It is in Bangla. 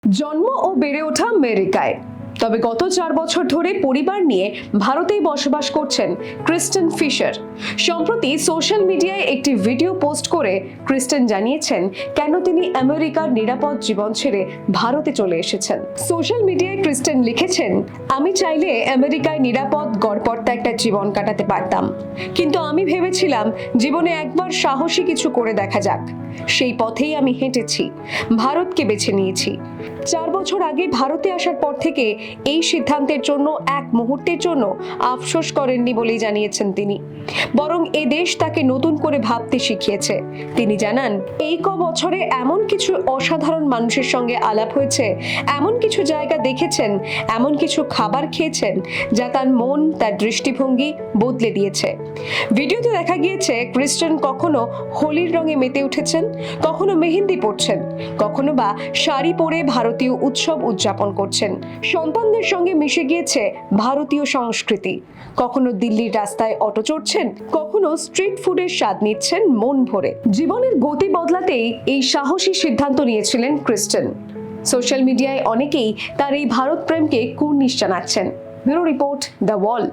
জন্ম ও বেড়ে ওঠা আমেরিকায়, তবে গত 4 বছর ধরে পরিবার নিয়ে ভারতেই বসবাস করছেন ক্রিস্টেন ফিশার। সম্প্রতি সোশ্যাল মিডিয়ায় একটি ভিডিও পোস্ট করে ক্রিস্টেন জানিয়েছেন কেন তিনি আমেরিকার নিরাপদ জীবন ছেড়ে ভারতে চলে এসেছেন। সোশ্যাল মিডিয়ায় ক্রিস্টেন লিখেছেন, আমি চাইলে আমেরিকায় নিরাপদ গড়পড়তা একটা জীবন কাটাতে পারতাম, কিন্তু আমি ভেবেছিলাম জীবনে একবার সাহসী কিছু করে দেখা যাক। সেই পথেই আমি হেঁটেছি, ভারতকে বেছে নিয়েছি। 4 বছর আগে ভারতে আসার পর থেকে এই সিদ্ধান্তের জন্য এক মুহূর্তের জন্য আফসোস করেননি বলেই জানিয়েছেন তিনি, বরং এ দেশ তাকে নতুন করে ভাবতে শিখিয়েছে। তিনি জানান, এই বছরে এমন কিছু অসাধারণ মানুষের সঙ্গে আলাপ হয়েছে, এমন কিছু জায়গা দেখেছেন, এমন কিছু খাবার খেয়েছেন যা তার মন, তার দৃষ্টিভঙ্গি বদলে দিয়েছে। ভিডিওতে দেখা গিয়েছে ক্রিস্টেন কখনো হোলির রঙে মেতে উঠেছেন, কখনো মেহেন্দি পরছেন, কখনো বা শাড়ি পরে ভারতীয় উৎসব উদযাপন করছেন। সন্তানদের সঙ্গে মিশে গিয়েছে ভারতীয় সংস্কৃতি। কখনো দিল্লির রাস্তায় অটো চড়ছেন, কখনো স্ট্রিট ফুডের স্বাদ নিচ্ছেন মন ভরে। জীবনের গতি বদলাতেই এই সাহসী সিদ্ধান্ত নিয়েছিলেন ক্রিস্টেন। সোশ্যাল মিডিয়ায় অনেকেই তার এই ভারত প্রেমকে কুর্নিশ জানাচ্ছেন। Bureau report, the wall.